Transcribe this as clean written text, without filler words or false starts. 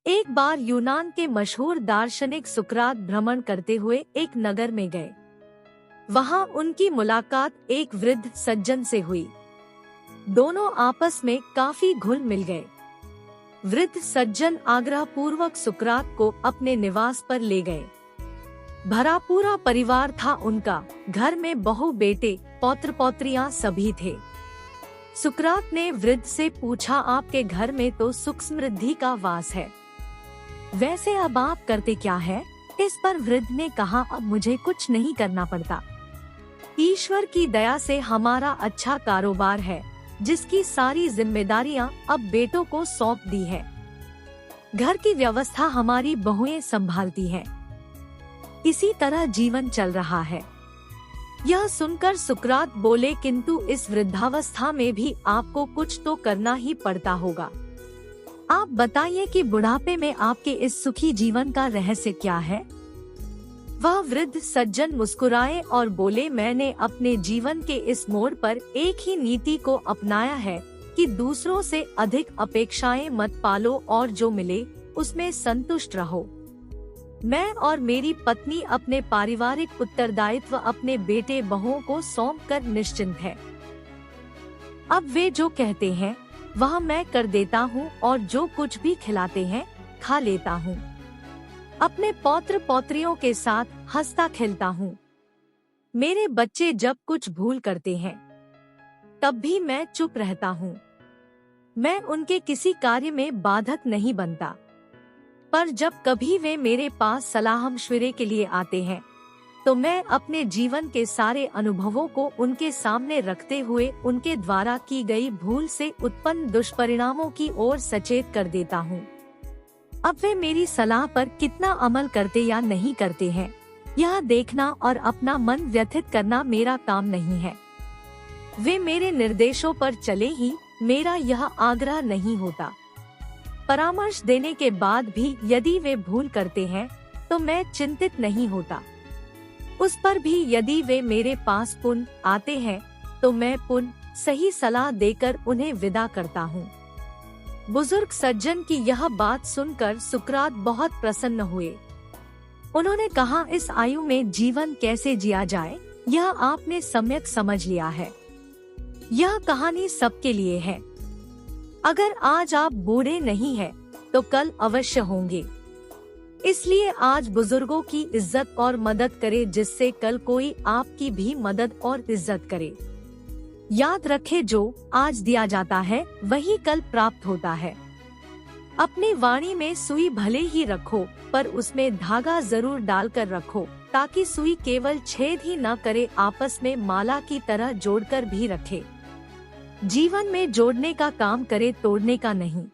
एक बार यूनान के मशहूर दार्शनिक सुकरात भ्रमण करते हुए एक नगर में गए। वहां उनकी मुलाकात एक वृद्ध सज्जन से हुई। दोनों आपस में काफी घुल मिल गए। वृद्ध सज्जन आग्रह पूर्वक सुकरात को अपने निवास पर ले गए। भरा पूरा परिवार था उनका, घर में बहू बेटे पौत्र पौत्रियां सभी थे। सुकरात ने वृद्ध से पूछा, आपके घर में तो सुख समृद्धि का वास है, वैसे अब आप करते क्या है? इस पर वृद्ध ने कहा, अब मुझे कुछ नहीं करना पड़ता। ईश्वर की दया से हमारा अच्छा कारोबार है, जिसकी सारी जिम्मेदारियां अब बेटों को सौंप दी है। घर की व्यवस्था हमारी बहुएं संभालती हैं। इसी तरह जीवन चल रहा है। यह सुनकर सुकरात बोले, किंतु इस वृद्धावस्था में भी आपको कुछ तो करना ही पड़ता होगा। आप बताइए कि बुढ़ापे में आपके इस सुखी जीवन का रहस्य क्या है? वह वृद्ध सज्जन मुस्कुराए और बोले, मैंने अपने जीवन के इस मोड़ पर एक ही नीति को अपनाया है कि दूसरों से अधिक अपेक्षाएं मत पालो और जो मिले उसमें संतुष्ट रहो। मैं और मेरी पत्नी अपने पारिवारिक उत्तरदायित्व अपने बेटे बहुओं को सौंपकर निश्चिंत है। अब वे जो कहते हैं वह मैं कर देता हूँ और जो कुछ भी खिलाते हैं खा लेता हूँ। अपने पौत्र पौत्रियों के साथ हंसता खेलता हूँ। मेरे बच्चे जब कुछ भूल करते हैं तब भी मैं चुप रहता हूँ। मैं उनके किसी कार्य में बाधक नहीं बनता, पर जब कभी वे मेरे पास सलाह मशविरे के लिए आते हैं तो मैं अपने जीवन के सारे अनुभवों को उनके सामने रखते हुए उनके द्वारा की गई भूल से उत्पन्न दुष्परिणामों की ओर सचेत कर देता हूँ। अब वे मेरी सलाह पर कितना अमल करते या नहीं करते हैं, यह देखना और अपना मन व्यथित करना मेरा काम नहीं है। वे मेरे निर्देशों पर चले ही मेरा यह आग्रह नहीं होता। परामर्श देने के बाद भी यदि वे भूल करते हैं तो मैं चिंतित नहीं होता। उस पर भी यदि वे मेरे पास पुनः आते हैं तो मैं पुनः सही सलाह देकर उन्हें विदा करता हूँ। बुजुर्ग सज्जन की यह बात सुनकर सुकरात बहुत प्रसन्न हुए। उन्होंने कहा, इस आयु में जीवन कैसे जिया जाए यह आपने सम्यक समझ लिया है। यह कहानी सबके लिए है। अगर आज आप बूढ़े नहीं हैं तो कल अवश्य होंगे। इसलिए आज बुजुर्गों की इज्जत और मदद करे, जिससे कल कोई आपकी भी मदद और इज्जत करे। याद रखे, जो आज दिया जाता है वही कल प्राप्त होता है। अपनी वाणी में सुई भले ही रखो, पर उसमें धागा जरूर डालकर रखो, ताकि सुई केवल छेद ही न करे, आपस में माला की तरह जोड़कर भी रखे। जीवन में जोड़ने का काम करे, तोड़ने का नहीं।